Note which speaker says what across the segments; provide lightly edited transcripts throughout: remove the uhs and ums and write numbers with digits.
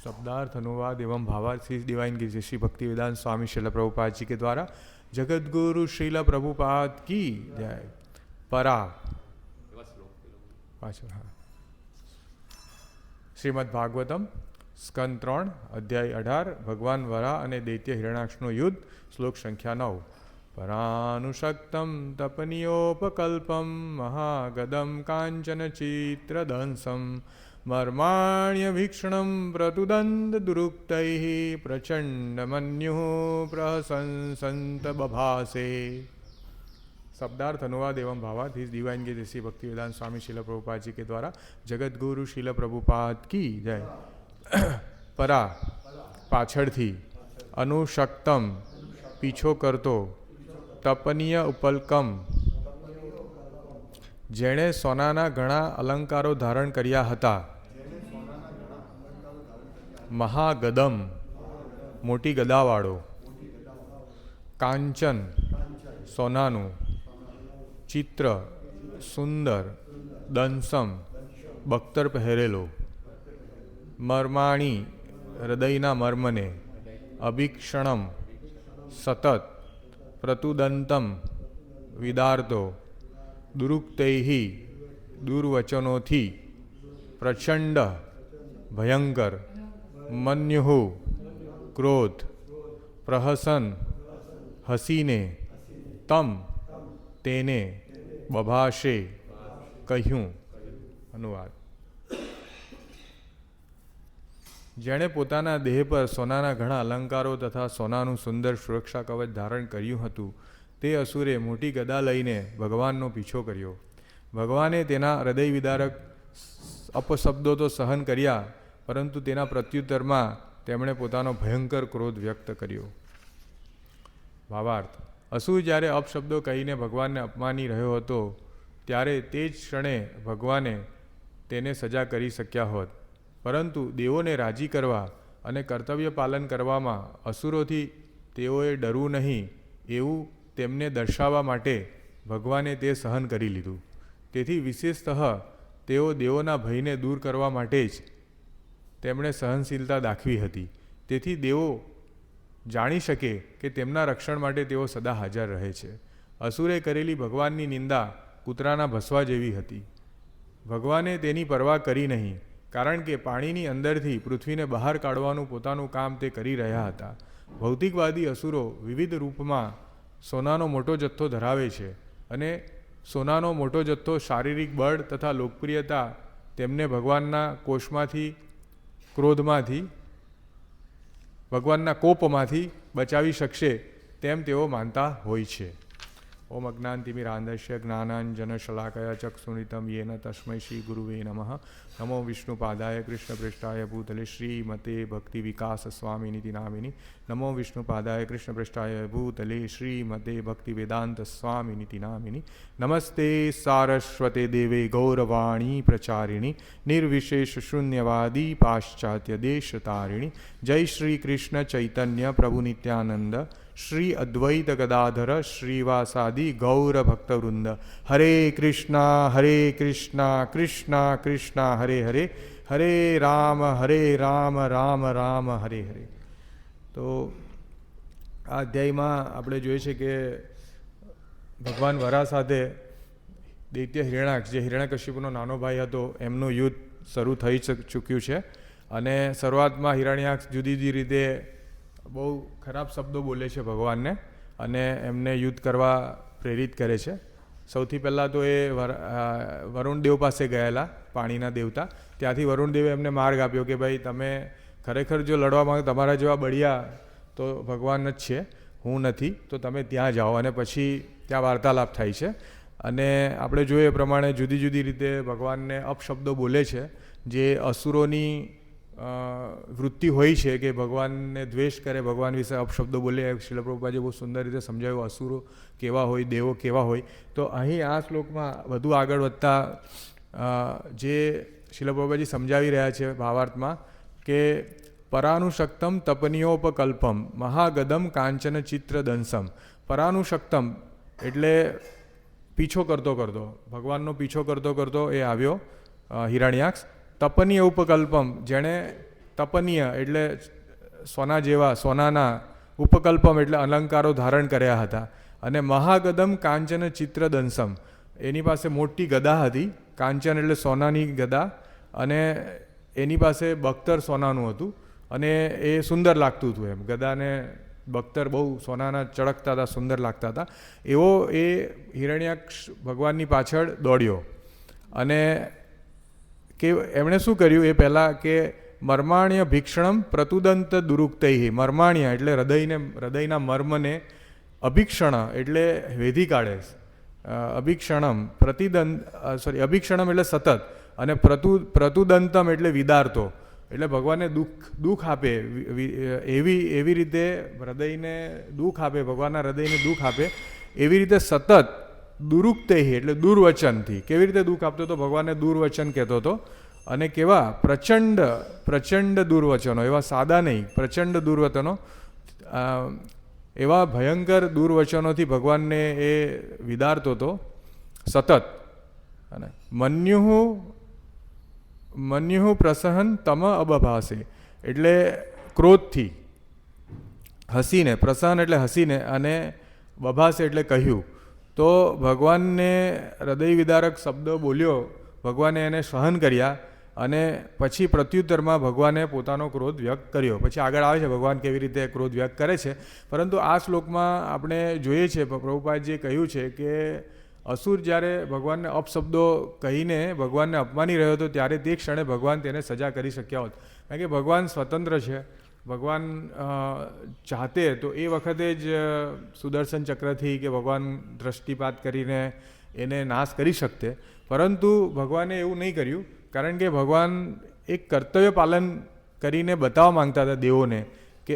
Speaker 1: शब्दार्थ अनुवाद एवं भावार्थ डिवाइन की श्री भक्ति वेदांत स्वामी श्रील प्रभुपाद जी के द्वारा जगत गुरु श्रील प्रभुपाद की जय। परा हाँ श्रीमद् भागवतम स्कंद 3 अध्याय 18 भगवान वरा અને દૈત્ય હિરણાક્ષનું યુદ્ધ શ્લોક સંખ્યા 9। પરાનુશક્તમ તપનિયોપકલ્પમ મહાગદમ કાંચન ચિત્રદંસમ મર્માણ્ય ભીક્ષણમ પ્રતુદંત દુરુક્તૈઃ પ્રચંડ મન્યુઃ પ્રહસંસંત બભાસે। शब्दार्थ अनुवाद एवं भावार्थ इस डिवाइन की श्री भक्ति वेदांत स्वामी श्रील प्रभुपाद जी के द्वारा जगत गुरु श्रील प्रभुपाद की जय। परा पाछड़थी, अनुशक्तम पीछो करतो, तपनीय उपलकम जेणे सोनाना घणा अलंकारो धारण कर्या हता, महागदम मोटी गदावाड़ो, कांचन सोनानु, चित्र सुंदर, दंसम बख्तर पहेरेलो, मर्माणी हृदयना मर्मने, अभीक्षणम सतत, प्रतुदंतम विदार्तो, दुरुक्तैः दुर्वचनोथी, प्रचंड भयंकर, मन्युः क्रोध, प्रहसन हसीने, तम तेने बभाषे કહ્યું। अनुवाद જેણે પોતાના દેહ પર સોનાના ઘણા અલંકારો તથા સોનાનું સુંદર સુરક્ષા કવચ ધારણ કર્યું હતું તે અસુરે મોટી ગદા લઈને ભગવાનનો પીછો કર્યો। ભગવાને તેના હૃદય વિદારક અપશબ્દો તો સહન કર્યા, પરંતુ તેના પ્રત્યુત્તરમાં તેમણે પોતાનો ભયંકર ક્રોધ વ્યક્ત કર્યો। ભાવાર્થ અસુર જ્યારે અપશબ્દો કહીને ભગવાનને અપમાની રહ્યો હતો ત્યારે તે જ ક્ષણે ભગવાને તેને સજા કરી શક્યા હોત, પરંતુ દેવોને રાજી કરવા અને કર્તવ્ય પાલન કરવામાં અસુરોથી તેઓએ ડરવું નહીં એવું તેમને દર્શાવવા માટે ભગવાને તે સહન કરી લીધું। તેથી વિશેષતઃ તેઓ દેવોના ભયને દૂર કરવા માટે જ તેમણે સહનશીલતા દાખવી હતી, તેથી દેવો જાણી શકે કે તેમના રક્ષણ માટે તેઓ સદા હાજર રહે છે। અસુરે કરેલી ભગવાનની નિંદા કૂતરાના ભસવા જેવી હતી। ભગવાને તેની પરવા કરી નહીં, કારણ કે પાણીની અંદરથી પૃથ્વીને બહાર કાઢવાનું પોતાનું કામ તે કરી રહ્યા હતા। ભૌતિકવાદી અસુરો વિવિધ રૂપમાં સોનાનો મોટો જથ્થો ધરાવે છે અને સોનાનો મોટો જથ્થો શારીરિક બળ તથા લોકપ્રિયતા તેમને ભગવાનના કોષમાંથી ક્રોધમાંથી ભગવાનના કોપમાંથી બચાવી શકશે તેમ તેઓ માનતા હોય છે। ઓમ અજ્ઞાનતિમિરાંધસ્ય જ્ઞાનાંજનશલાકયા ચક્ષુરિતમ યેન તસ્મૈ શ્રી ગુરુવે નમઃ। નમો વિષ્ણુપાદાય કૃષ્ણપૃષ્ઠાય ભૂતલે શ્રીમતે ભક્તિ વિકાસ સ્વામિનિતિ નામિની। નમો વિષ્ણુપાદાય કૃષ્ણપૃષ્ઠાય ભૂતલે શ્રીમતે ભક્તિ વેદાંત સ્વામિનિતિ નામિની। નમસ્તે સારસ્વતે દેવે ગૌરવાણી પ્રચારિણી નિર્વિશેષ શૂન્યવાદી પાશ્ચાત્ય દેશતારિણી। જય શ્રી કૃષ્ણ ચૈતન્ય પ્રભુ નિત્યાનંદ श्री अद्वैत गदाधर श्रीवासादि गौर भक्तवृंद। हरे कृष्णा कृष्णा कृष्णा हरे हरे, हरे राम राम राम हरे हरे। तो आ अध्याय में આપણે જોઈએ છે કે ભગવાન વરા સાથે દૈત્ય હિરણાક્ષ જે હિરણ્યકશિપુનો નાનો ભાઈ હતો એમનું યુદ્ધ શરૂ થઈ ચૂક્યું છે અને શરૂઆતમાં હિરણ્યાક્ષ જુદી જુદી રીતે બહુ ખરાબ શબ્દો બોલે છે ભગવાનને અને એમને યુદ્ધ કરવા પ્રેરિત કરે છે। સૌથી પહેલાં તો એ વરુણદેવ પાસે ગયેલા, પાણીના દેવતા। ત્યાંથી વરુણદેવે એમને માર્ગ આપ્યો કે ભાઈ તમે ખરેખર જો લડવા માંગો, તમારા જેવા બળિયા તો ભગવાન જ છે, હું નથી, તો તમે ત્યાં જાઓ અને પછી ત્યાં વાર્તાલાપ થાય છે। અને આપણે જોઈએ એ પ્રમાણે જુદી જુદી રીતે ભગવાનને અપશબ્દો બોલે છે, જે અસુરોની વૃત્તિ હોય છે કે ભગવાનને દ્વેષ કરે, ભગવાન વિશે અપશબ્દો બોલે। શ્રીલ પ્રભુપાદે બહુ સુંદર રીતે સમજાવ્યું અસુરો કેવા હોય, દેવો કેવા હોય। તો અહીં આ શ્લોકમાં વધુ આગળ વધતા જે શ્રીલ પ્રભુપાદજી સમજાવી રહ્યા છે ભાવાર્થમાં કે પરાનુશક્તમ તપનીયોપકલ્પમ મહાગદમ કાંચન ચિત્ર દંસમ। પરાનુશક્તમ એટલે પીછો કરતો કરતો, ભગવાનનો પીછો કરતો કરતો એ આવ્યો હિરણ્યાક્ષ। તપનીય ઉપકલ્પમ જેણે તપનીય એટલે સોના જેવા, સોનાના ઉપકલ્પમ એટલે અલંકારો ધારણ કર્યા હતા. અને મહાગદમ કાંચન ચિત્ર દંસમ, એની પાસે મોટી ગદા હતી. કાંચન એટલે સોનાની ગદા, અને એની પાસે બખ્તર સોનાનું હતું, અને એ સુંદર લાગતું હતું. એમ ગદાને બખ્તર બહુ સોનાના ચળકતા હતા, સુંદર લાગતા હતા. એવો એ હિરણ્યાક્ષ ભગવાનની પાછળ દોડ્યો. અને કે એમણે શું કર્યું એ પહેલાં કે મર્માણ્ય ભિક્ષણમ પ્રતુદંત દુરુક્તૈ. મર્માણ્ય એટલે હૃદયના મર્મને, અભિક્ષણ એટલે વેધી કાઢે. અભિક્ષણમ અભિક્ષણમ એટલે સતત, અને પ્રતુદંતમ એટલે વિદારતો, એટલે ભગવાનને દુઃખ આપે. એવી રીતે હૃદયને દુઃખ આપે, ભગવાનના હૃદયને દુઃખ આપે એવી રીતે સતત દુરુક્તૈ એટલે દુર્વચનથી. કેવી રીતે દુઃખ આપતો હતો? ભગવાનને દુર્વચન કહેતો હતો. અને કેવા પ્રચંડ દુર્વચનો, એવા સાદા નહીં, પ્રચંડ દુર્વચનો, એવા ભયંકર દુર્વચનોથી ભગવાનને એ વિદારતો હતો સતત. અને મન્યુઃ પ્રસહન તમ અબભાસે એટલે ક્રોધથી હસીને, પ્રસહન એટલે હસીને, અને બભાસે એટલે કહ્યું. તો ભગવાનને હૃદય વિદારક શબ્દો બોલ્યો, ભગવાને એને સહન કર્યા, અને પછી પ્રત્યુત્તરમાં ભગવાને પોતાનો ક્રોધ વ્યક્ત કર્યો. પછી આગળ આવે છે ભગવાન કેવી રીતે ક્રોધ વ્યક્ત કરે છે. પરંતુ આ શ્લોકમાં આપણે જોઈએ છે પ્રભુપાદજીએ કહ્યું છે કે અસુર જ્યારે ભગવાનને અપશબ્દો કહીને ભગવાનને અપમાની રહ્યો હતો, ત્યારે તે ક્ષણે ભગવાન તેને સજા કરી શક્યા હોત. કારણ કે ભગવાન સ્વતંત્ર છે. ભગવાન ચાહતે તો એ વખતે જ સુદર્શન ચક્રથી કે ભગવાન દ્રષ્ટિપાત કરીને એને નાશ કરી શકતે. પરંતુ ભગવાને એવું નહીં કર્યું, કારણ કે ભગવાન એક કર્તવ્ય પાલન કરીને બતાવવા માંગતા હતા દેવોને કે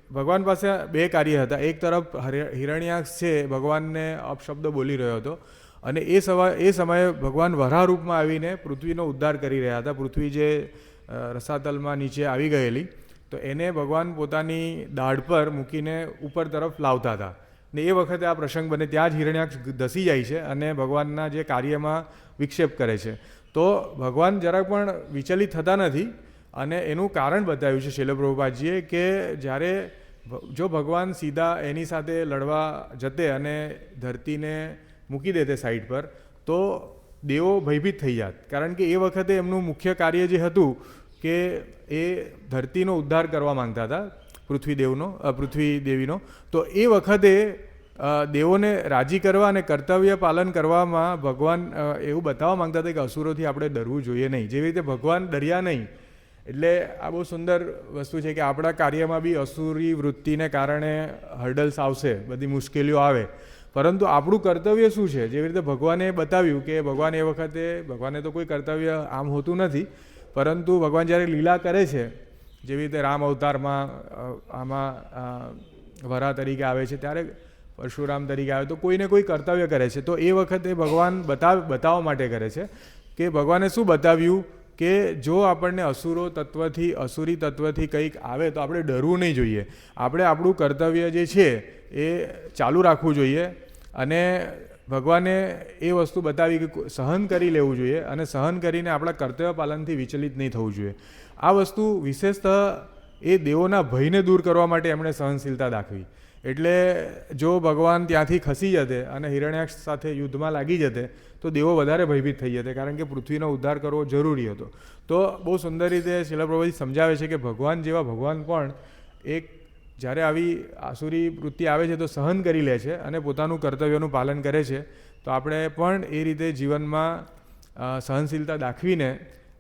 Speaker 1: ભગવાન પાસે બે કાર્ય હતા. એક તરફ હિરણ્યાક્ષ છે ભગવાનને અપશબ્દ બોલી રહ્યો હતો, અને એ સમયે ભગવાન વરાહ રૂપમાં આવીને પૃથ્વીનો ઉદ્ધાર કરી રહ્યા હતા. પૃથ્વી જે રસાતલમાં નીચે આવી ગયેલી, તો એને ભગવાન પોતાની દાઢ પર મૂકીને ઉપર તરફ લાવતા હતા. ને એ વખતે આ પ્રસંગ બને, ત્યાં જ હિરણ્યાક્ષ ધસી જાય છે અને ભગવાનના જે કાર્યમાં વિક્ષેપ કરે છે. તો ભગવાન જરાક પણ વિચલિત થતા નથી. અને એનું કારણ બતાવ્યું છે શીલ પ્રભુપાદજીએ કે જ્યારે જો ભગવાન સીધા એની સાથે લડવા જતે અને ધરતીને મૂકી દેતે સાઈડ પર, તો દેવો ભયભીત થઈ જાત. કારણ કે એ વખતે એમનું મુખ્ય કાર્ય જે હતું કે એ ધરતીનો ઉદ્ધાર કરવા માંગતા હતા, પૃથ્વી દેવીનો. તો એ વખતે દેવોને રાજી કરવા અને કર્તવ્ય પાલન કરવામાં ભગવાન એવું બતાવવા માંગતા હતા કે અસુરોથી આપણે ડરવું જોઈએ નહીં. જેવી રીતે ભગવાન ડર્યા નહીં. એટલે આ બહુ સુંદર વસ્તુ છે કે આપણા કાર્યમાં બી અસુરી વૃત્તિને કારણે હર્ડલ્સ આવશે, બધી મુશ્કેલીઓ આવે, પરંતુ આપણું કર્તવ્ય શું છે? જેવી રીતે ભગવાને બતાવ્યું કે ભગવાન એ વખતે, ભગવાને તો કોઈ કર્તવ્ય આમ હોતું નથી, પરંતુ ભગવાન જ્યારે લીલા કરે છે, જેવી રીતે રામ અવતારમાં આમાં વરાહ તરીકે આવે છે, ત્યારે પરશુરામ તરીકે આવે, તો કોઈને કોઈ કર્તવ્ય કરે છે. તો એ વખતે ભગવાન બતાવવા માટે કરે છે કે ભગવાને શું બતાવ્યું કે જો આપણને અસુરી તત્વથી કંઈક આવે તો આપણે ડરવું નહીં જોઈએ. આપણે આપણું કર્તવ્ય જે છે એ ચાલુ રાખવું જોઈએ. અને ભગવાને એ વસ્તુ બતાવી કે સહન કરી લેવું જોઈએ, અને સહન કરીને આપણા કર્તવ્ય પાલનથી વિચલિત નહીં થવું જોઈએ. આ વસ્તુ વિશેષતઃ એ દેવોના ભયને દૂર કરવા માટે એમણે સહનશીલતા દાખવી. એટલે જો ભગવાન ત્યાંથી ખસી જતે અને હિરણ્યાક્ષ સાથે યુદ્ધમાં લાગી જતે, તો દેવો વધારે ભયભીત થઈ જતે, કારણ કે પૃથ્વીનો ઉદ્ધાર કરવો જરૂરી હતો. તો બહુ સુંદર રીતે શીલ પ્રભુજી સમજાવે છે કે ભગવાન જેવા ભગવાન પણ એક જ્યારે આવી આસુરી વૃત્તિ આવે છે તો સહન કરી લે છે અને પોતાનું કર્તવ્યનું પાલન કરે છે. તો આપણે પણ એ રીતે જીવનમાં સહનશીલતા દાખવીને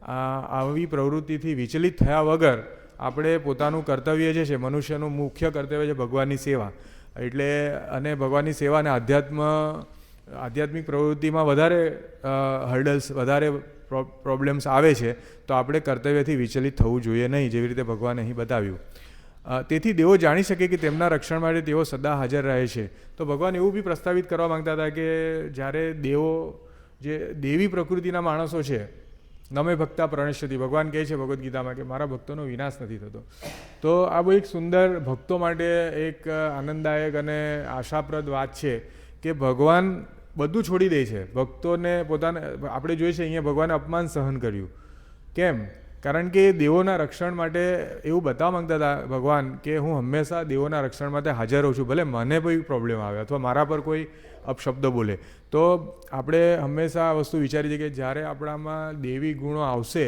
Speaker 1: આવી પ્રવૃત્તિથી વિચલિત થયા વગર આપણે પોતાનું કર્તવ્ય જે છે, મનુષ્યનું મુખ્ય કર્તવ્ય છે ભગવાનની સેવા. એટલે અને ભગવાનની સેવા અને આધ્યાત્મિક પ્રવૃત્તિમાં વધારે હર્ડલ્સ, વધારે પ્રોબ્લેમ્સ આવે છે, તો આપણે કર્તવ્યથી વિચલિત થવું જોઈએ નહીં, જેવી રીતે ભગવાને અહીં બતાવ્યું. તેથી દેવો જાણી શકે કે તેમના રક્ષણ માટે તેઓ સદા હાજર રહે છે. તો ભગવાન એવું બી પ્રસ્તાવિત કરવા માંગતા હતા કે જ્યારે દેવો, જે દેવી પ્રકૃતિના માણસો છે, નમે ભક્તા પ્રણશ્યતિ, ભગવાન કહે છે ભગવદ્ ગીતામાં કે મારા ભક્તોનો વિનાશ નથી થતો. તો આ બહુ એક સુંદર, ભક્તો માટે એક આનંદદાયક અને આશાપ્રદ વાત છે કે ભગવાન બધું છોડી દે છે ભક્તોને પોતાને. આપણે જોઈએ છે અહીંયા ભગવાને અપમાન સહન કર્યું. કેમ? કારણ કે દેવોના રક્ષણ માટે એવું બતાવવા માંગતા હતા ભગવાન કે હું હંમેશા દેવોના રક્ષણ માટે હાજર રહું છું, ભલે મને કોઈ પ્રોબ્લેમ આવે અથવા મારા પર કોઈ અપશબ્દ બોલે. તો આપણે હંમેશા આ વસ્તુ વિચારી છે કે જ્યારે આપણામાં દેવી ગુણો આવશે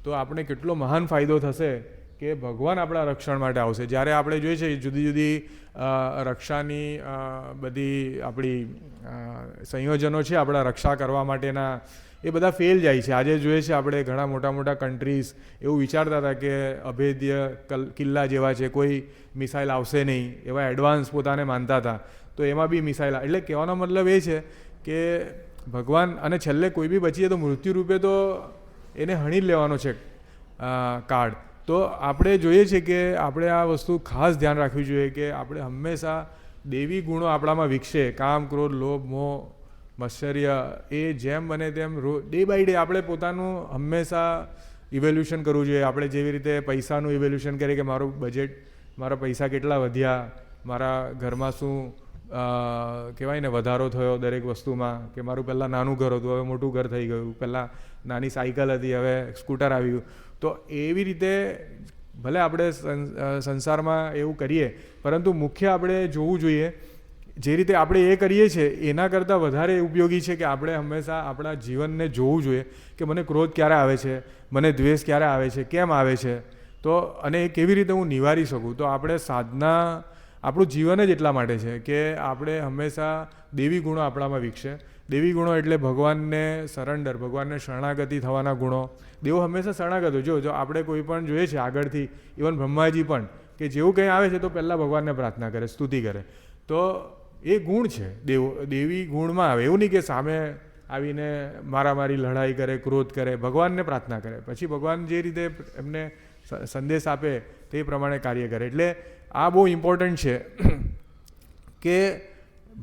Speaker 1: તો આપણે કેટલો મહાન ફાયદો થશે કે ભગવાન આપણા રક્ષણ માટે આવશે. જ્યારે આપણે જોઈએ છે જુદી જુદી રક્ષાની બધી આપણી સંયોજનો છે આપણા રક્ષા કરવા માટેના, એ બધા ફેલ જાય છે. આજે જોઈએ છે આપણે ઘણા મોટા મોટા કન્ટ્રીઝ એવું વિચારતા હતા કે અભેદ્ય કિલ્લા જેવા છે, કોઈ મિસાઇલ આવશે નહીં, એવા એડવાન્સ પોતાને માનતા હતા. તો એમાં બી મિસાઇલ, એટલે કહેવાનો મતલબ એ છે કે ભગવાન, અને છેલ્લે કોઈ બી બચીએ તો મૃત્યુ રૂપે તો એને હણી જ લેવાનો છે કાર્ડ. તો આપણે જોઈએ છે કે આપણે આ વસ્તુ ખાસ ધ્યાન રાખવી જોઈએ કે આપણે હંમેશા દેવી ગુણો આપણામાં વિકસે. કામ, ક્રોધ, લોભ, મોહ, મત્સર્ય, એ જેમ બને તેમ ડે બાય ડે આપણે પોતાનું હંમેશા ઇવેલ્યુશન કરવું જોઈએ. આપણે જેવી રીતે પૈસાનું ઇવેલ્યુશન કરીએ કે મારું બજેટ, મારા પૈસા કેટલા વધ્યા, મારા ઘરમાં શું કહેવાય ને વધારો થયો દરેક વસ્તુમાં, કે મારું પહેલાં નાનું ઘર હતું હવે મોટું ઘર થઈ ગયું, પહેલાં નાની સાયકલ હતી હવે સ્કૂટર આવી ગયું. તો એવી રીતે ભલે આપણે સંસારમાં એવું કરીએ, પરંતુ મુખ્ય આપણે જોવું જોઈએ જે રીતે આપણે એ કરીએ છીએ એના કરતાં વધારે ઉપયોગી છે કે આપણે હંમેશા આપણા જીવનને જોવું જોઈએ કે મને ક્રોધ ક્યારે આવે છે, મને દ્વેષ ક્યારે આવે છે, કેમ આવે છે, તો અને એ કેવી રીતે હું નિવારી શકું. તો આપણે સાધના, આપણું જીવન જ એટલા માટે છે કે આપણે હંમેશા દેવી ગુણો આપણામાં વિકસે. દેવી ગુણો એટલે ભગવાનને સરેન્ડર, ભગવાનને શરણાગતિ થવાના ગુણો. દેવો હંમેશા શરણાગત. જો આપણે કોઈ પણ જોઈએ છે આગળથી, ઇવન બ્રહ્માજી પણ, કે જેવું કંઈ આવે છે તો પહેલાં ભગવાનને પ્રાર્થના કરે, સ્તુતિ કરે. તો એ ગુણ છે દેવી ગુણમાં આવે. એવું નહીં કે સામે આવીને મારામારી લડાઈ કરે, ક્રોધ કરે, ભગવાનને પ્રાર્થના કરે, પછી ભગવાન જે રીતે એમને સંદેશ આપે તે પ્રમાણે કાર્ય કરે. એટલે આ બહુ ઇમ્પોર્ટન્ટ છે કે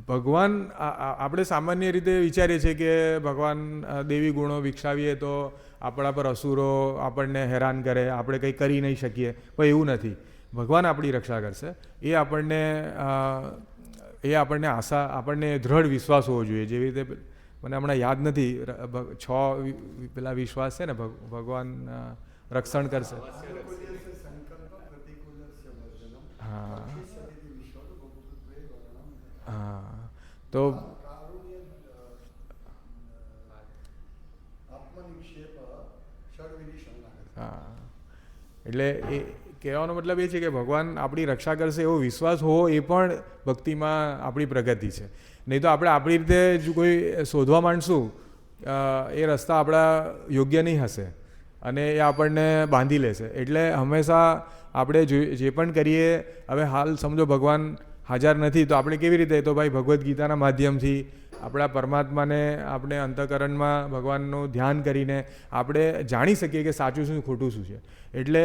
Speaker 1: ભગવાન, આપણે સામાન્ય રીતે વિચારીએ છીએ કે ભગવાન દેવી ગુણો વિકસાવીએ તો આપણા પર અસુરો આપણને હેરાન કરે, આપણે કંઈ કરી નહીં શકીએ, પણ એવું નથી. ભગવાન આપણી રક્ષા કરશે. એ આપણને આશા, આપણને દ્રઢ વિશ્વાસ હોવો જોઈએ. જેવી રીતે મને હમણાં યાદ નથી, 6 પેલા વિશ્વાસ છે ને, ભગવાન રક્ષણ કરશે. હા હા. તો હા, એટલે એ કહેવાનો મતલબ એ છે કે ભગવાન આપણી રક્ષા કરશે એવો વિશ્વાસ હોવો એ પણ ભક્તિમાં આપણી પ્રગતિ છે. નહીં તો આપણે આપણી રીતે જો કોઈ શોધવા માંડશું એ રસ્તા આપણા યોગ્ય નહીં હશે અને એ આપણને બાંધી લેશે. એટલે હંમેશા આપણે જે પણ કરીએ, હવે હાલ સમજો ભગવાન હાજર નથી તો આપણે કેવી રીતે, તો ભાઈ ભગવદ્ ગીતાના માધ્યમથી આપણા પરમાત્માને આપણે અંતઃકરણમાં ભગવાનનું ધ્યાન કરીને આપણે જાણી શકીએ કે સાચું શું ખોટું શું છે. એટલે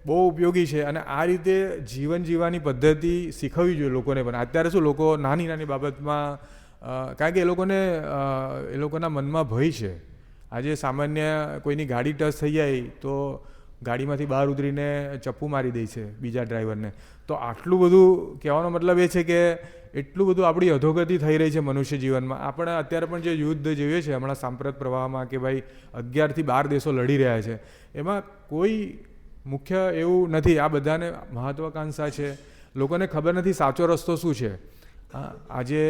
Speaker 1: બહુ ઉપયોગી છે. અને આ રીતે જીવન જીવવાની પદ્ધતિ શીખવવી જોઈએ લોકોને પણ. અત્યારે શું લોકો નાની નાની બાબતમાં, કારણ કે એ લોકોના મનમાં ભય છે. આજે સામાન્ય કોઈની ગાડી ટચ થઈ જાય તો ગાડીમાંથી બહાર ઉતરીને ચપ્પુ મારી દે છે બીજા ડ્રાઈવરને. તો આટલું બધું, કહેવાનો મતલબ એ છે કે એટલું બધું આપણી અધોગતિ થઈ રહી છે મનુષ્ય જીવનમાં. આપણે અત્યારે પણ જે યુદ્ધ જોઈએ છે હમણાં સાંપ્રત પ્રવાહમાં, કે ભાઈ 11 થી 12 દેશો લડી રહ્યા છે, એમાં કોઈ મુખ્ય એવું નથી. આ બધાને મહત્વાકાંક્ષા છે, લોકોને ખબર નથી સાચો રસ્તો શું છે. આજે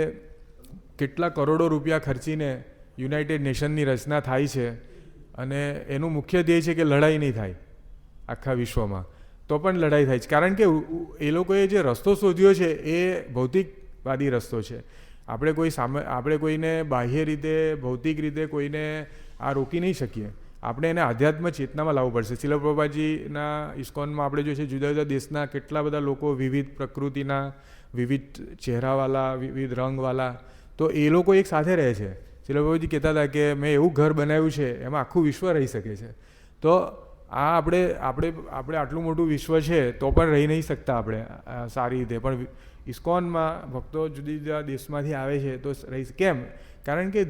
Speaker 1: કેટલા કરોડો રૂપિયા ખર્ચીને યુનાઇટેડ નેશનની રચના થાય છે અને એનું મુખ્ય ધ્યેય છે કે લડાઈ નહીં થાય આખા વિશ્વમાં. તો પણ લડાઈ થાય છે કારણ કે એ લોકોએ જે રસ્તો શોધ્યો છે એ ભૌતિકવાદી રસ્તો છે. આપણે કોઈને બાહ્ય રીતે, ભૌતિક રીતે કોઈને આ રોકી નહીં શકીએ. આપણે એને આધ્યાત્મ ચેતનામાં લાવવું પડશે. શિલ પ્રભુપાદજીના ઇસ્કોનમાં આપણે જોઈએ છે જુદા જુદા દેશના કેટલા બધા લોકો, વિવિધ પ્રકૃતિના, વિવિધ ચહેરાવાળા, વિવિધ રંગવાળા, તો એ લોકો એક સાથે રહે છે. શિલ પ્રભુપાદજી કહેતા હતા કે મેં એવું ઘર બનાવ્યું છે એમાં આખું વિશ્વ રહી શકે છે. તો આ આપણે આટલું મોટું વિશ્વ છે તો પણ રહી નહીં શકતા આપણે સારી રીતે. પણ ઇસ્કોનમાં ભક્તો જુદા જુદા દેશમાંથી આવે છે તો રહી. કેમ? કારણ કે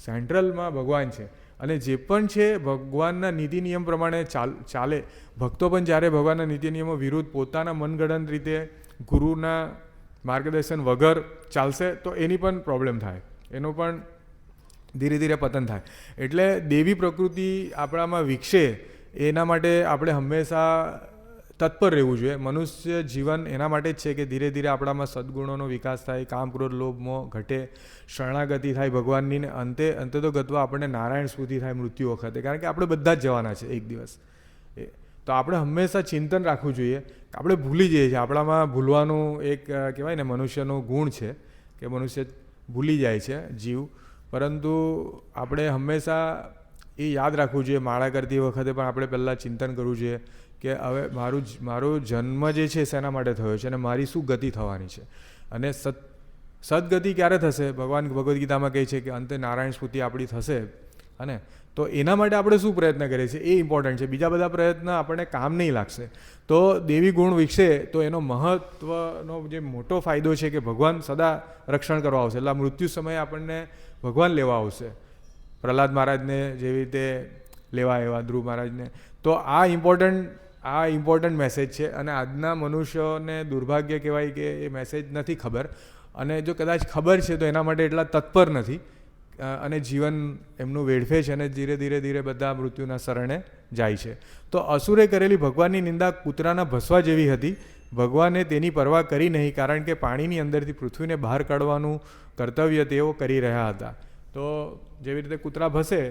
Speaker 1: સેન્ટ્રલમાં ભગવાન છે અને જે પણ છે ભગવાનના નીતિ નિયમ પ્રમાણે ચાલે. ભક્તો પણ જ્યારે ભગવાનના નીતિ નિયમો વિરુદ્ધ પોતાના મનગઢંત રીતે ગુરુના માર્ગદર્શન વગર ચાલશે તો એની પણ પ્રોબ્લેમ થાય, એનો પણ ધીરે ધીરે પતન થાય. એટલે દેવી પ્રકૃતિ આપણામાં વિકસે એના માટે આપણે હંમેશા તત્પર રહેવું જોઈએ. મનુષ્ય જીવન એના માટે જ છે કે ધીરે ધીરે આપણામાં સદ્ગુણોનો વિકાસ થાય, કામ ક્રોધ લોભ મોહ ઘટે, શરણાગતિ થાય ભગવાનની, ને અંતે તો ગતવા આપણને નારાયણ સ્મૃતિ થાય મૃત્યુ વખતે. કારણ કે આપણે બધા જ જવાના છે એક દિવસ. તો આપણે હંમેશા ચિંતન રાખવું જોઈએ. આપણે ભૂલી જઈએ છીએ, આપણામાં ભૂલવાનું એક કહેવાય ને મનુષ્યનો ગુણ છે કે મનુષ્ય ભૂલી જાય છે જીવ. પરંતુ આપણે હંમેશા એ યાદ રાખવું જોઈએ, માળા કરતી વખતે પણ આપણે પહેલાં ચિંતન કરવું જોઈએ કે હવે મારો જન્મ જે છે શેના માટે થયો છે અને મારી શું ગતિ થવાની છે. અને સદગતિ ક્યારે થશે? ભગવાન ભગવદ્ ગીતામાં કહે છે કે અંતે નારાયણ સ્મૃતિ આપણી થશે. અને તો એના માટે આપણે શું પ્રયત્ન કરીએ છીએ એ ઇમ્પોર્ટન્ટ છે. બીજા બધા પ્રયત્ન આપણને કામ નહીં લાગશે. તો દેવી ગુણ વિકસે તો એનો મહત્ત્વનો જે મોટો ફાયદો છે કે ભગવાન સદા રક્ષણ કરવા આવશે. એટલે મૃત્યુ સમયે આપણને ભગવાન લેવા આવશે. પ્રહલાદ મહારાજને જેવી રીતે લેવા આવ્યા, ધ્રુવ મહારાજને. તો આ ઇમ્પોર્ટન્ટ મેસેજ છે. અને આજના મનુષ્યોને દુર્ભાગ્ય કહેવાય કે એ મેસેજ નથી ખબર. અને જો કદાચ ખબર છે તો એના માટે એટલા તત્પર નથી અને જીવન એમનું વેડફે છે અને ધીરે ધીરે બધા મૃત્યુના શરણે જાય છે. તો અસુરે કરેલી ભગવાનની નિંદા કૂતરાના ભસવા જેવી હતી. ભગવાને તેની પરવા કરી નહીં, કારણ કે પાણીની અંદરથી પૃથ્વીને બહાર કાઢવાનું કર્તવ્ય તેઓ કરી રહ્યા હતા. તો જેવી રીતે કૂતરા ભસે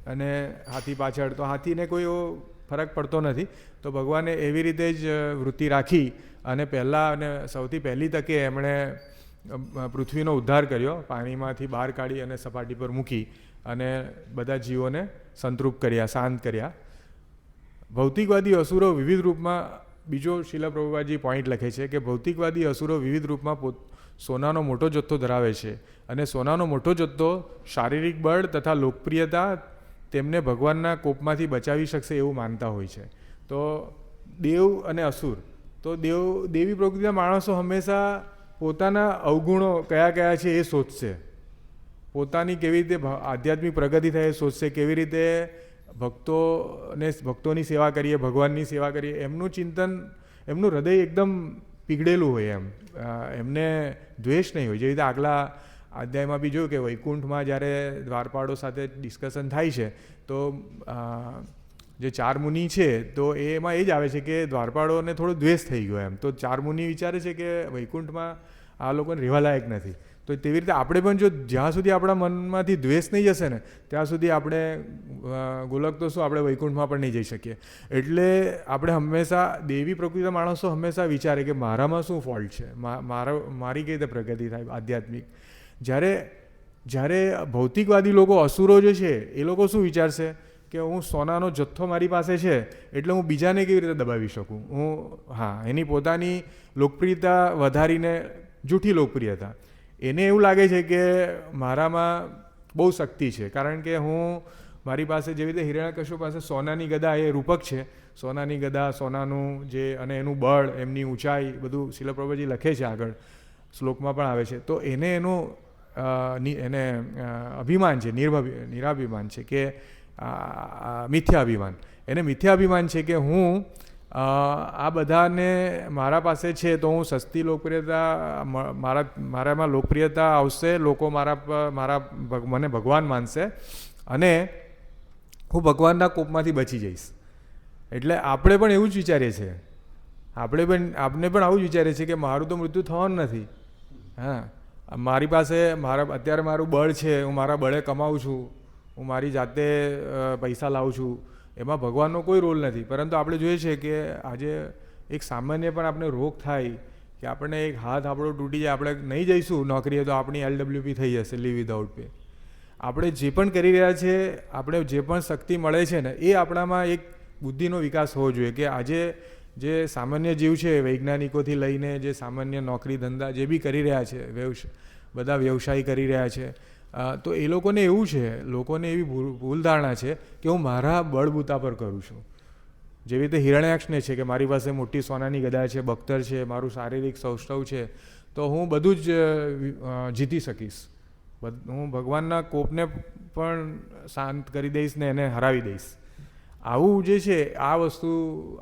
Speaker 1: અને હાથી પાછળ, તો હાથીને કોઈ એવો ફરક પડતો નથી. તો ભગવાને એવી રીતે જ વૃત્તિ રાખી અને પહેલાં અને સૌથી પહેલી તકે એમણે પૃથ્વીનો ઉદ્ધાર કર્યો, પાણીમાંથી બહાર કાઢી અને સપાટી પર મૂકી અને બધા જીવોને સંતૃપ્ત કર્યા, શાંત કર્યા. ભૌતિકવાદી અસુરો વિવિધ રૂપમાં, બીજો શીલા પ્રભુપાદજી પોઈન્ટ લખે છે કે ભૌતિકવાદી અસુરો વિવિધ રૂપમાં સોનાનો મોટો જથ્થો ધરાવે છે અને સોનાનો મોટો જથ્થો શારીરિક બળ તથા લોકપ્રિયતા તેમને ભગવાનના કોપમાંથી બચાવી શકશે એવું માનતા હોય છે. તો દેવ અને અસુર, તો દેવી પ્રકૃતિના માણસો હંમેશા પોતાના અવગુણો કયા છે એ શોધશે, પોતાની કેવી રીતે આધ્યાત્મિક પ્રગતિ થાય એ શોધશે, કેવી રીતે ભક્તોની સેવા કરીએ, ભગવાનની સેવા કરીએ. એમનું ચિંતન, એમનું હૃદય એકદમ પીગળેલું હોય. એમને દ્વેષ નહીં હોય. જેવી રીતે આગલા અધ્યાયમાં બી જોયું કે વૈકુંઠમાં જ્યારે દ્વારપાળો સાથે ડિસ્કશન થાય છે તો જે ચાર મુનિ છે તો એમાં એ જ આવે છે કે દ્વારપાળોને થોડો દ્વેષ થઈ ગયો એમ. તો ચાર મુનિ વિચારે છે કે વૈકુંઠમાં આ લોકોને રહેવાલાયક નથી. તો તેવી રીતે આપણે પણ જો જ્યાં સુધી આપણા મનમાંથી દ્વેષ નહીં જશે ને ત્યાં સુધી આપણે ગોલક તો શું, આપણે વૈકુંઠમાં પણ નહીં જઈ શકીએ. એટલે આપણે હંમેશા દેવી પ્રકૃતિના માણસો હંમેશા વિચારે કે મારામાં શું ફોલ્ટ છે, મારી કઈ રીતે પ્રગતિ થાય આધ્યાત્મિક. જ્યારે ભૌતિકવાદી લોકો, અસુરો જે છે એ લોકો શું વિચારશે કે હું સોનાનો જથ્થો મારી પાસે છે એટલે હું બીજાને કેવી રીતે દબાવી શકું. એની પોતાની લોકપ્રિયતા વધારીને, જૂઠી લોકપ્રિયતા, એને એવું લાગે છે કે મારામાં બહુ શક્તિ છે કારણ કે મારી પાસે જેવી રીતે હિરણ્યકશ્યપ પાસે સોનાની ગદા એ રૂપક છે. સોનાની ગદા, સોનાનું જે અને એનું બળ, એમની ઊંચાઈ, બધું શીલા પ્રભુજી લખે છે, આગળ શ્લોકમાં પણ આવે છે. તો એને અભિમાન છે, નિરાભિમાન છે કે મિથ્યાભિમાન. એને મિથ્યાભિમાન છે કે હું આ બધાને મારા પાસે છે તો હું સસ્તી લોકપ્રિયતા, મારામાં લોકપ્રિયતા આવશે, લોકો મને ભગવાન માનશે અને હું ભગવાનના કોપમાંથી બચી જઈશ. એટલે આપણે પણ એવું જ વિચારીએ છીએ. આપણે પણ આવું જ વિચારીએ છીએ કે મારું તો મૃત્યુ થવાનું નથી. મારી પાસે અત્યારે મારું બળ છે, હું મારા બળે કમાઉં છું, હું મારી જાતે પૈસા લાવું છું, એમાં ભગવાનનો કોઈ રોલ નથી. પરંતુ આપણે જોઈએ છીએ કે આજે એક સામાન્ય પણ આપણે રોગ થાય કે આપણને એક હાથ આપણો તૂટી જાય, આપણે નહીં જઈશું નોકરીએ તો આપણી LWP થઈ જશે, લીવ વિધાઉટ પે. આપણે જે પણ કરી રહ્યા છીએ, આપણે જે પણ શક્તિ મળે છે ને એ આપણામાં એક બુદ્ધિનો વિકાસ હોવો જોઈએ કે આજે જે સામાન્ય જીવ છે, વૈજ્ઞાનિકોથી લઈને જે સામાન્ય નોકરી ધંધા જે બી કરી રહ્યા છે, બધા વ્યવસાય કરી રહ્યા છે, તો એ લોકોને એવું છે, લોકોને એવી ભૂલ ધારણા છે કે હું મારા બળબૂતા પર કરું છું. જેવી રીતે હિરણ્યાક્ષને છે કે મારી પાસે મોટી સોનાની ગદા છે, બખ્તર છે, મારું શારીરિક સૌષ્ઠવ છે, તો હું બધું જ જીતી શકીશ, હું ભગવાનના કોપને પણ શાંત કરી દઈશ ને એને હરાવી દઈશ. આવું જે છે આ વસ્તુ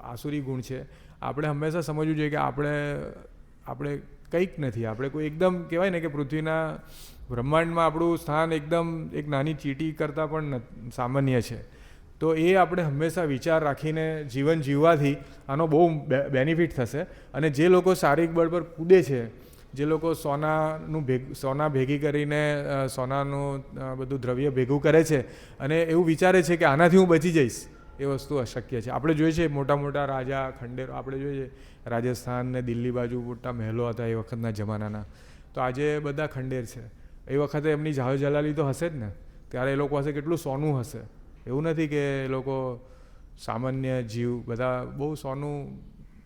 Speaker 1: આસુરી ગુણ છે. આપણે હંમેશા સમજવું જોઈએ કે આપણે કંઈક નથી, આપણે કોઈ એકદમ કહેવાય ને કે પૃથ્વીના બ્રહ્માંડમાં આપણું સ્થાન એકદમ એક નાની ચીંટી કરતાં પણ સામાન્ય છે. તો એ આપણે હંમેશા વિચાર રાખીને જીવન જીવવાથી આનો બહુ બેનિફિટ થશે. અને જે લોકો શારીરિક બળ પર કૂદે છે, જે લોકો સોના ભેગી કરીને સોનાનું બધું દ્રવ્ય ભેગું કરે છે અને એવું વિચારે છે કે આનાથી હું બચી જઈશ, એ વસ્તુ અશક્ય છે. આપણે જોઈએ છીએ મોટા મોટા રાજા ખંડેરો, આપણે જોઈએ છીએ રાજસ્થાન ને દિલ્હી બાજુ મોટા મહેલો હતા એ વખતના જમાનાના, તો આજે બધા ખંડેર છે. એ વખતે એમની જાહો જલાલી તો હશે જ ને, ત્યારે એ લોકો પાસે કેટલું સોનું હશે. એવું નથી કે એ લોકો સામાન્ય જીવ, બધા બહુ સોનું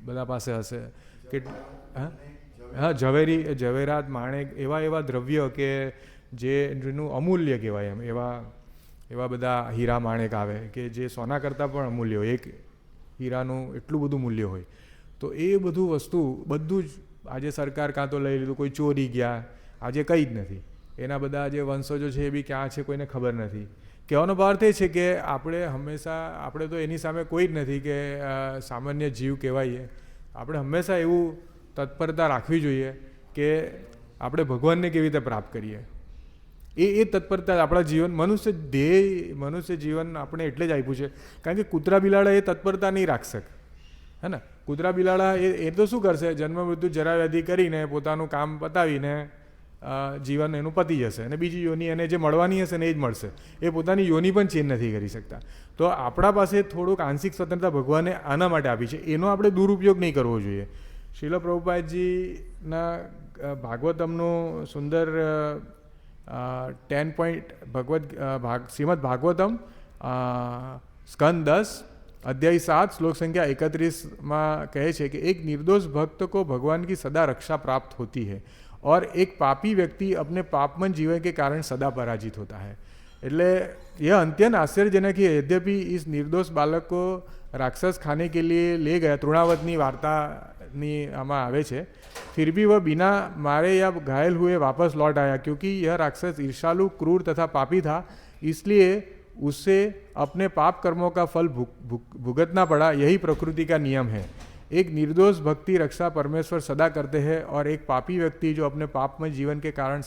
Speaker 1: બધા પાસે હશે. હા, ઝવેરાત, માણેક, એવા દ્રવ્ય કે જેનું અમૂલ્ય કહેવાય એમ, એવા બધા હીરા માણેક આવે કે જે સોના કરતાં પણ અમૂલ્ય હોય. એક હીરાનું એટલું બધું મૂલ્ય હોય. તો એ બધું વસ્તુ બધું જ આજે સરકાર કાં તો લઈ લીધું, કોઈ ચોરી ગયા, આજે કંઈ જ નથી. એના બધા જે વંશજો છે એ બી ક્યાં છે કોઈને ખબર નથી. કહેવાનો ભાવ એ છે કે આપણે તો એની સામે કોઈ જ નથી કે સામાન્ય જીવ કહેવાય. આપણે હંમેશા એવું તત્પરતા રાખવી જોઈએ કે આપણે ભગવાનને કેવી રીતે પ્રાપ્ત કરીએ. એ તત્પરતા આપણા જીવન, મનુષ્ય જીવન આપણે એટલે જ આપ્યું છે કારણ કે કૂતરા બિલાડા એ તત્પરતા નહીં રાખશે, હે ને. કૂતરા બિલાડા એ તો શું કરશે, જન્મ મૃત્યુ જરા વ્યાધિ કરીને પોતાનું કામ પતાવીને જીવન એનું પતી જશે અને બીજી યોની એને જે મળવાની હશે ને એ જ મળશે. એ પોતાની યોની પણ ચેન્જ નથી કરી શકતા. તો આપણા પાસે થોડુંક આંશિક સ્વતંત્રતા ભગવાને આના માટે આપી છે, એનો આપણે દુરુપયોગ નહીં કરવો જોઈએ. શ્રીલ પ્રભુપાદજીના ભાગવતમનું સુંદર 10 પોઈન્ટ શ્રીમદ ભાગવતમ સ્કંદ 10 अध्याय 7 श्लोक संख्या 31 કહે છે કે એક निर्दोष भक्त को भगवान की सदा रक्षा प्राप्त होती है और एक पापी व्यक्ति अपने पापमन जीवन के कारण सदा पराजित होता है. એટલે यह अत्यंत आश्चर्यजनक है. यद्यपि इस निर्दोष बालक को राक्षस खाने के लिए ले गया, तृणावतनी वार्तानी आमा आवे છે, फिर भी वह बिना मारे या घायल हुए वापस लौट आया क्योंकि यह राक्षस ईर्षालु, क्रूर तथा पापी था, इसलिए उससे अपने पाप कर्मों का फल भुगतना पड़ा. यही प्रकृति का नियम है. एक निर्दोष भक्ति रक्षा परमेश्वर सदा करते हैं और एक पापी व्यक्ति जो अपने पापमय जीवन के कारण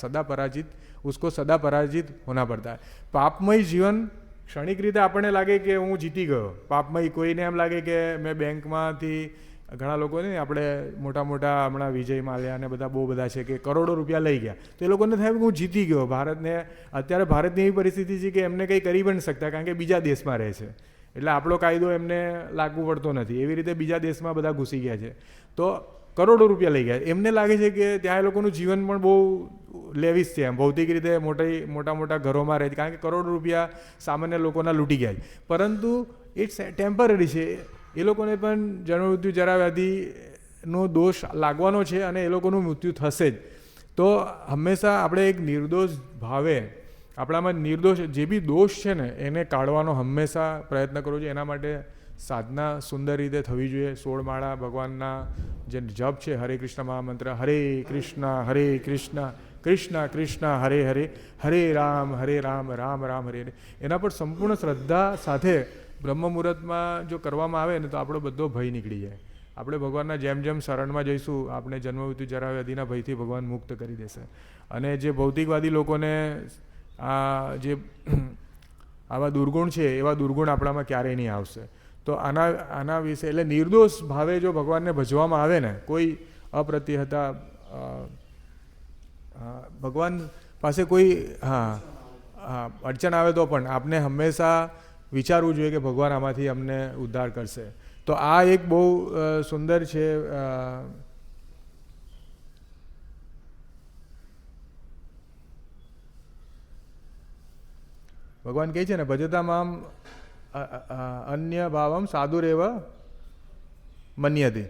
Speaker 1: उसको सदा पराजित होना पड़ता है. पापमय जीवन ક્ષણિક રીતે આપણને લાગે કે હું જીતી ગયો. પાપમય કોઈને એમ લાગે કે મેં બેંકમાંથી, ઘણા લોકોને આપણે મોટા હમણાં વિજય માલ્યા અને બધા બહુ બધા છે કે કરોડો રૂપિયા લઈ ગયા, તો એ લોકોને થાય કે હું જીતી ગયો. ભારતની એવી પરિસ્થિતિ છે કે એમને કંઈ કરી પણ શકતા કારણ કે બીજા દેશમાં રહે છે, એટલે આપણો કાયદો એમને લાગુ પડતો નથી. એવી રીતે બીજા દેશમાં બધા ઘૂસી ગયા છે, તો કરોડો રૂપિયા લઈ ગયા. એમને લાગે છે કે ત્યાં એ લોકોનું જીવન પણ બહુ લેવિશ છે, એમ ભૌતિક રીતે મોટા ઘરોમાં રહે છે કારણ કે કરોડો રૂપિયા સામાન્ય લોકોના લૂંટી ગયા છે. પરંતુ ઇટ્સ ટેમ્પરરી છે. એ લોકોને પણ જન્મ મૃત્યુ જરા વ્યાધિનો દોષ લાગવાનો છે અને એ લોકોનું મૃત્યુ થશે જ. તો હંમેશા આપણે એક નિર્દોષ ભાવે આપણામાં જે બી દોષ છે ને એને કાઢવાનો હંમેશા પ્રયત્ન કરવો જોઈએ. એના માટે સાધના સુંદર રીતે થવી જોઈએ. 16 માળા ભગવાનના જે જપ છે, હરે કૃષ્ણ મહામંત્ર, હરે કૃષ્ણ કૃષ્ણ કૃષ્ણ હરે હરે, હરે રામ રામ રામ હરે હરે, એના પર સંપૂર્ણ શ્રદ્ધા સાથે બ્રહ્મ મુહૂર્તમાં જો કરવામાં આવે ને તો આપણો બધો ભય નીકળી જાય. આપણે ભગવાનના જેમ શરણમાં જઈશું, આપણે જન્મ મૃત્યુ જરા વ્યાધિના ભયથી ભગવાન મુક્ત કરી દેશે. અને જે ભૌતિકવાદી લોકોને જે આવા દુર્ગુણ છે એવા દુર્ગુણ આપણામાં ક્યારેય નહીં આવશે. તો આના વિશે એટલે નિર્દોષ ભાવે જો ભગવાનને ભજવામાં આવે ને, કોઈ અપ્રતિહતા ભગવાન પાસે કોઈ અડચણ આવે તો પણ આપણે હંમેશા વિચારવું જોઈએ કે ભગવાન આમાંથી અમને ઉદ્ધાર કરશે. તો આ એક બહુ સુંદર છે. ભગવાન કહે છે ને, ભજતા મામ અન્ય ભાવમ સાધુરેવ મન્યતે.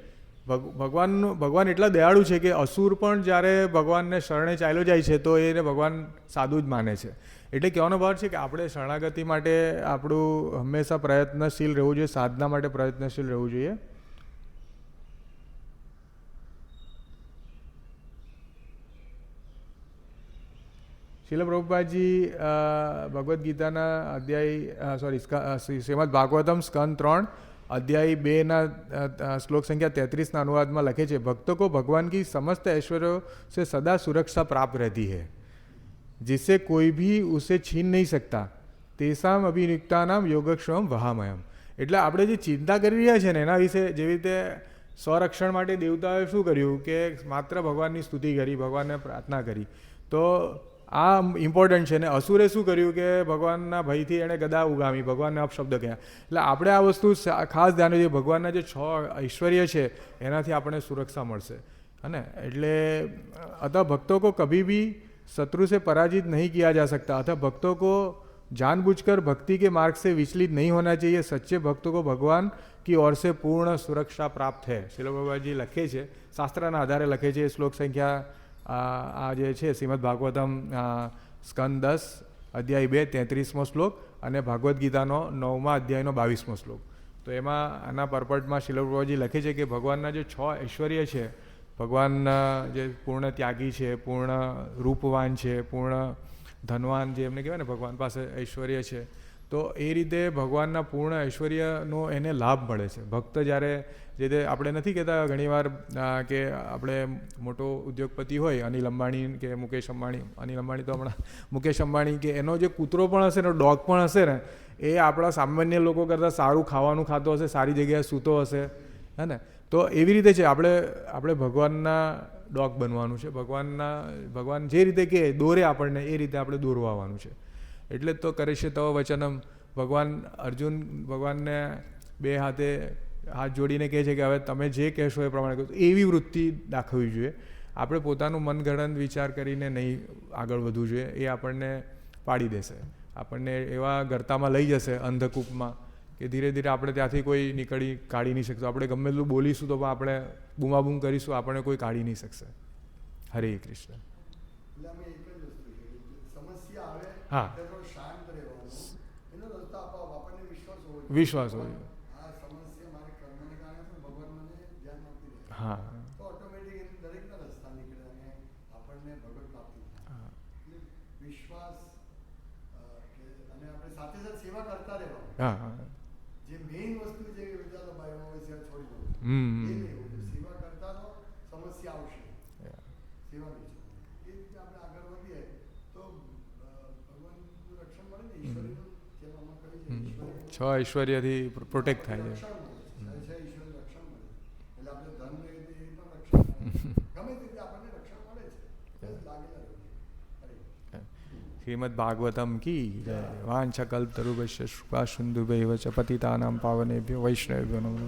Speaker 1: ભગવાન એટલા દયાળુ છે કે અસુર પણ જ્યારે ભગવાનને શરણે ચાલ્યો જાય છે તો એને ભગવાન સાધુ જ માને છે. એટલે કહેવાનો ભાવ છે કે આપણે શરણાગતિ માટે આપણું હંમેશા પ્રયત્નશીલ રહેવું જોઈએ, સાધના માટે પ્રયત્નશીલ રહેવું જોઈએ. શ્રીલ પ્રભુપાદજી ભગવદ્ ગીતાના શ્રીમદ ભાગવતમ સ્કંદ 3 अध्याय 2 श्लोक संख्या 33 अनुवाद में लखे છે, भक्त को भगवान की समस्त ऐश्वर्यों से सदा सुरक्षा प्राप्त रहती है, जिससे कोई भी उसे छीन नहीं सकता. તેસામ અભિનિયુક્તાનામ યોગક્ષેમમ વહામયમ. એટલે આપણે જે ચિંતા કરી રહ્યા છે ને એના વિશે, જેવી રીતે સ્વરક્ષણ માટે દેવતાઓએ શું કર્યું કે માત્ર ભગવાનની સ્તુતિ કરી, ભગવાનને પ્રાર્થના કરી, તો આ ઇમ્પોર્ટન્ટ છે. ને અસુરે શું કર્યું કે ભગવાનના ભયથી એણે ગદા ઉગામી, ભગવાનને અપશબ્દ કહ્યા. એટલે આપણે આ વસ્તુ ખાસ ધ્યાન રાખીએ, ભગવાનના જે 6 ઐશ્વર્ય છે એનાથી આપણને સુરક્ષા મળશે. है એટલે अतः भक्तों को कभी भी शत्रु से पराजित नहीं किया जा सकता. अतः भक्तों को जानबूझकर भक्ति के मार्ग से विचलित नहीं होना चाहिए. सच्चे भक्तों को भगवान की ओर से पूर्ण सुरक्षा प्राप्त है. श्रील प्रभुपादजी લખે છે, શાસ્ત્રના આધારે લખે છે. શ્લોક સંખ્યા આ જે છે શ્રીમદ ભાગવતમ સ્કંદ 10 અધ્યાય 2 33મો શ્લોક અને ભાગવદ્ ગીતાનો 9મા અધ્યાયનો 22મો શ્લોક. તો એમાં આના પર્પટમાં શ્રીલ પ્રભુપાદજી લખે છે કે ભગવાનના જે 6 ઐશ્વર્ય છે, ભગવાન જે પૂર્ણ ત્યાગી છે, પૂર્ણ રૂપવાન છે, પૂર્ણ ધનવાન, જે એમને કહેવાય ને ભગવાન પાસે ઐશ્વર્ય છે, તો એ રીતે ભગવાનના પૂર્ણ ઐશ્વર્યનો એને લાભ મળે છે. ભક્ત જ્યારે જે તે આપણે નથી કહેતા ઘણીવાર કે આપણે મોટો ઉદ્યોગપતિ હોય, અનિલ અંબાણી કે મુકેશ અંબાણી, અનિલ અંબાણી તો હમણાં મુકેશ અંબાણી, કે એનો જે કૂતરો પણ હશે ને, ડોગ પણ હશે ને, એ આપણા સામાન્ય લોકો કરતાં સારું ખાવાનું ખાતો હશે, સારી જગ્યાએ સૂતો હશે, હે ને. તો એવી રીતે છે આપણે ભગવાનના ડોગ બનવાનું છે. ભગવાન જે રીતે કહે દોરે આપણને, એ રીતે આપણે દોરવાનું છે. એટલે તો કરે છે તવ વચનમ. ભગવાન અર્જુન ભગવાનને 2 હાથે હાથ જોડીને કહે છે કે હવે તમે જે કહેશો એ પ્રમાણે કહો. એવી વૃત્તિ દાખવવી જોઈએ. આપણે પોતાનું મનગઢંત વિચાર કરીને નહીં આગળ વધવું જોઈએ. એ આપણને પાડી દેશે, આપણને એવા ગર્તામાં લઈ જશે, અંધકૂપમાં, કે ધીરે ધીરે આપણે ત્યાંથી કોઈ કાઢી નહીં શકતો. આપણે ગમે એટલું બોલીશું તો પણ આપણે બૂમાબૂમ કરીશું, આપણને કોઈ કાઢી નહીં શકશે. હરે કૃષ્ણ. હા, વિશ્વાસ હોય. હા, હા, હા.
Speaker 2: જે મેઇન વસ્તુ છે કે બીજા તો ભાઈઓ છે છોડી દો, સેવા કરતા તો સમસ્યા આવશે, સેવા નહીં. એ રીતે આપણે આગળ વધીએ તો ભગવાનનું રક્ષણ મળે ને, ઈશ્વરીનું જેમ આમાં કરી છે,
Speaker 1: 6 ઐશ્વર્યથી પ્રોટેક્ટ થાય છે.
Speaker 2: રક્ષણ મળે છે, ઈશ્વર રક્ષણ મળે છે. એટલે આપણે ધન લઈએ તો એ પણ રક્ષણ મળે, ગમે તે રીતે આપણને રક્ષણ મળે છે. લાગેલા
Speaker 1: શ્રીમદ ભાગવતમ કી જય. વાંછા કલ્પતરુભ્યશ્ચ કૃપા સિંધુભ્યૈવ ચ પતિતાનાં પાવનેભ્યો વૈષ્ણવેભ્યો નમો.